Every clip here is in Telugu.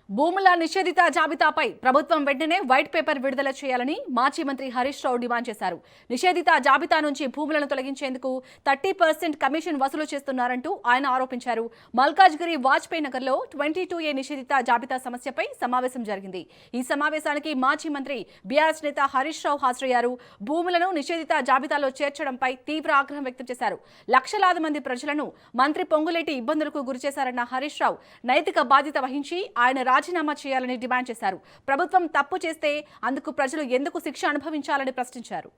భూముల నిషేధిత జాబితాపై ప్రభుత్వం వెంటనే వైట్ పేపర్ విడుదల చేయాలని మాజీ మంత్రి హరీష్ రావు డిమాండ్ చేశారు. నిషేధిత జాబితా నుంచి భూములను తొలగించేందుకు 30% కమిషన్ వసూలు చేస్తున్నారంటూ ఆయన ఆరోపించారు. మల్కాజ్గిరి వాజ్పేయి నగర్లో 22A నిషేధిత జాబితా సమస్యపై సమావేశం జరిగింది. ఈ సమావేశానికి మాజీ మంత్రి బీఆర్ఎస్ నేత హరీష్ రావు హాజరయ్యారు. భూములను నిషేధిత జాబితాలో చేర్చడంపై తీవ్ర ఆగ్రహం వ్యక్తం చేశారు. లక్షలాది మంది ప్రజలను మంత్రి పొంగులేటి ఇబ్బందులకు గురిచేశారన్న హరీష్ రావు నైతిక బాధ్యత వహించి ఆయన రాజీనామా చేయాలని డిమాండ్ చేశారు. ప్రభుత్వం తప్పు చేస్తే అందుకు ప్రజలు ఎందుకు శిక్ష అనుభవించాలని ప్రశ్నించారు.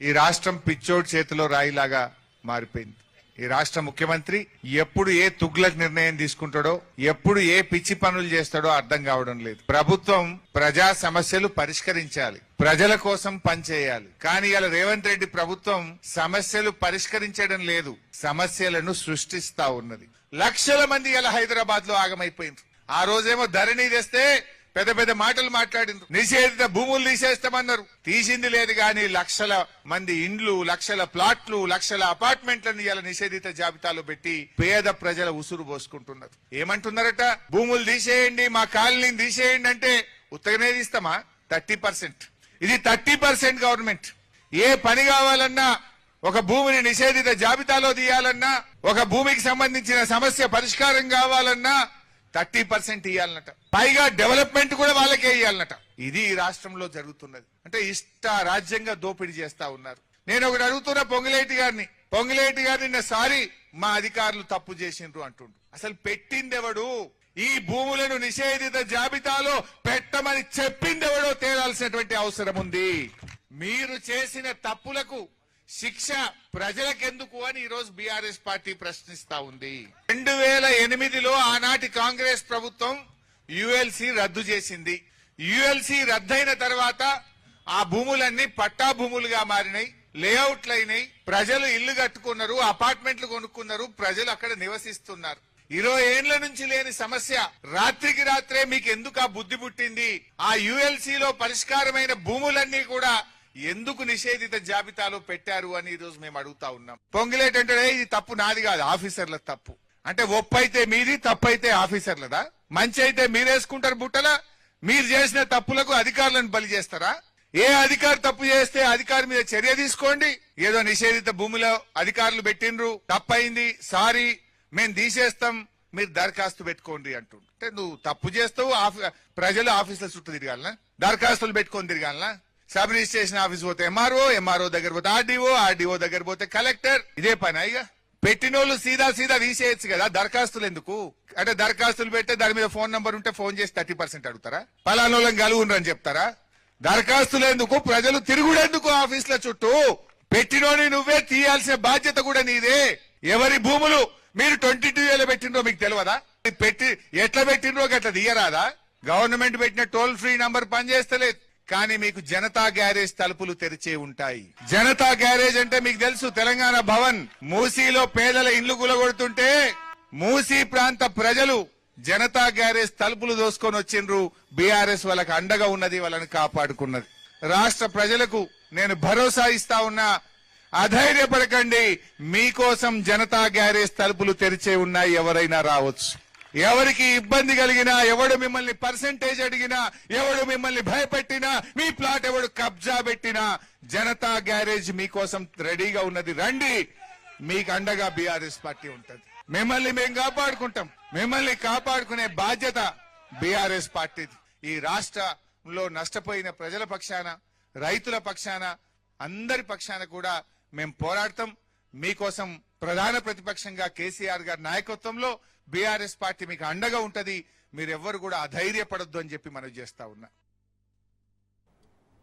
ఈ రాష్ట్రం పిచ్చోడ్ చేతిలో రాయిలాగా మారిపోయింది. ఈ రాష్ట్ర ముఖ్యమంత్రి ఎప్పుడు ఏ తుగ్లక్ నిర్ణయం తీసుకుంటాడో, ఎప్పుడు ఏ పిచ్చి పనులు చేస్తాడో అర్థం కావడం లేదు. ప్రభుత్వం ప్రజా సమస్యలు పరిష్కరించాలి, ప్రజల కోసం పనిచేయాలి. కానీ ఇలా రేవంత్ రెడ్డి ప్రభుత్వం సమస్యలు పరిష్కరించడం లేదు, సమస్యలను సృష్టిస్తా ఉన్నది. లక్షల మంది ఇలా హైదరాబాద్ లో ఆగమైపోయింది. ఆ రోజేమో ధరణి తెస్తే పెద్ద పెద్ద మాటలు మాట్లాడింది. నిషేధిత భూములు తీసేస్తామన్నారు, తీసింది లేదు. గాని లక్షల మంది ఇండ్లు, లక్షల ప్లాట్లు, లక్షల అపార్ట్మెంట్లను ఇలా నిషేధిత జాబితాలో పెట్టి పేద ప్రజల ఉసురు పోసుకుంటున్నారు. ఏమంటున్నారట, భూములు తీసేయండి, మా కాలనీని తీసేయండి అంటే ఉత్తగనే తీస్తామా? 30%. ఇది 30% గవర్నమెంట్. ఏ పని కావాలన్నా, ఒక భూమిని నిషేధిత జాబితాలో తీయాలన్నా, ఒక భూమికి సంబంధించిన సమస్య పరిష్కారం కావాలన్నా 30% ఇవ్వాలన్నట. పైగా డెవలప్మెంట్ కూడా వాళ్ళకే ఇవ్వాలన్నట. ఇది ఈ రాష్ట్రంలో జరుగుతున్నది. అంటే ఇష్ట రాజ్యంగా దోపిడీ చేస్తా ఉన్నారు. నేను ఒకటి అడుగుతున్నా పొంగులేటి గారిని నిన్న సారీ మా అధికారులు తప్పు చేసిండ్రు అంటుండు. అసలు పెట్టిందెవడు? ఈ భూములను నిషేధిత జాబితాలో పెట్టమని చెప్పిందెవడో తేలాల్సినటువంటి అవసరం ఉంది. మీరు చేసిన తప్పులకు శిక్ష ప్రజలకెందుకు అని ఈరోజు బీఆర్ఎస్ పార్టీ ప్రశ్నిస్తా ఉంది. 2008లో ఆనాటి కాంగ్రెస్ ప్రభుత్వం యుఎల్సి రద్దు చేసింది. యుఎల్సి రద్దయిన తర్వాత ఆ భూములన్నీ పట్టా భూములుగా మారినాయి, లేఅవుట్లు అయినాయి, ప్రజలు ఇల్లు కట్టుకున్నారు, అపార్ట్మెంట్లు కొనుక్కున్నారు, ప్రజలు అక్కడ నివసిస్తున్నారు. 20 ఏళ్ల నుంచి లేని సమస్య రాత్రికి రాత్రే మీకు ఎందుకు ఆ బుద్ధి పుట్టింది? ఆ యుఎల్సిలో పరిష్కారమైన భూములన్నీ కూడా ఎందుకు నిషేధిత జాబితాలో పెట్టారు అని ఈరోజు మేము అడుగుతా ఉన్నాం. పొంగులేటంటే ఇది తప్పు నాది కాదు, ఆఫీసర్ల తప్పు. అంటే ఒప్పైతే మీది, తప్పైతే ఆఫీసర్లదా? మంచి అయితే మీరేసుకుంటారు బుట్టలా? మీరు చేసిన తప్పులకు అధికారులను బలి చేస్తారా? ఏ అధికారి తప్పు చేస్తే అధికారి మీద చర్య తీసుకోండి. ఏదో నిషేధిత భూమిలో అధికారులు పెట్టినరు, తప్పైంది, సారీ మేము తీసేస్తాం, మీరు దరఖాస్తు పెట్టుకోండి అంటుండ్రు. అంటే నువ్వు తప్పు చేస్తావు, ప్రజలు ఆఫీసుల చుట్టూ తిరగాలనా? దరఖాస్తులు పెట్టుకొని తిరగాలనా? సబ్ రిజిస్ట్రేషన్ ఆఫీస్ పోతే ఎంఆర్ఓ దగ్గర పోతే ఆర్డీఓ దగ్గర పోతే కలెక్టర్. ఇదే పని. ఇక పెట్టినోళ్ళు సీదా తీసేయచ్చు కదా, దరఖాస్తులు ఎందుకు? అంటే దరఖాస్తులు పెడితే దాని మీద ఫోన్ నంబర్ ఉంటే ఫోన్ చేసి 30% అడుగుతారా? పలానోళ్ళని కలుగుండ్రని చెప్తారా? దరఖాస్తులు ఎందుకు? ప్రజలు తిరుగుడెందుకు ఆఫీసుల చుట్టూ? పెట్టినోని నువ్వే తీయాల్సిన బాధ్యత కూడా నీదే. ఎవరి భూములు మీరు 22A పెట్టినరో మీకు తెలియదా? పెట్టి ఎట్లా పెట్టినరో అట్లా తీయరాదా? గవర్నమెంట్ పెట్టిన టోల్ ఫ్రీ నంబర్ పనిచేస్తలేదు, కానీ మీకు జనతా గ్యారేజ్ తలుపులు తెరిచే ఉంటాయి. జనతా గ్యారేజ్ అంటే మీకు తెలుసు, తెలంగాణ భవన్ మూసీలో పేదల ఇండ్లు గులగొడుతుంటే మూసీ ప్రాంత ప్రజలు జనతా గ్యారేజ్ తలుపులు దోసుకొని వచ్చిండ్రు. బీఆర్ఎస్ వాళ్ళకి అండగా ఉన్నది, వాళ్ళని కాపాడుకున్నది. రాష్ట్ర ప్రజలకు నేను భరోసా ఇస్తా ఉన్నా, అధైర్యపడకండి. మీకోసం జనతా గ్యారేజ్ తలుపులు తెరిచే ఉన్నాయి. ఎవరైనా రావచ్చు. ఎవరికి ఇబ్బంది కలిగినా, ఎవడు మిమ్మల్ని పర్సెంటేజ్ అడిగినా, ఎవడు మిమ్మల్ని భయపెట్టినా, మీ ప్లాట్ ఎవడు కబ్జా పెట్టినా జనతా గ్యారేజ్ మీకోసం రెడీగా ఉన్నది. రండి, మీకు అండగా బీఆర్ఎస్ పార్టీ ఉంటది. మిమ్మల్ని మేము కాపాడుకుంటాం. మిమ్మల్ని కాపాడుకునే బాధ్యత బీఆర్ఎస్ పార్టీది. ఈ రాష్ట్రంలో నష్టపోయిన ప్రజల పక్షాన, రైతుల పక్షాన, అందరి పక్షాన కూడా మేము పోరాడతాం. మీకోసం ప్రధాన ప్రతిపక్షంగా కేసీఆర్ గారి నాయకత్వంలో బీఆర్ఎస్ పార్టీ మీకు అండగా ఉంటది. మీరెవ్వరు కూడా అధైర్యపడొద్దు అని చెప్పి మనవి చేస్తా ఉన్నా.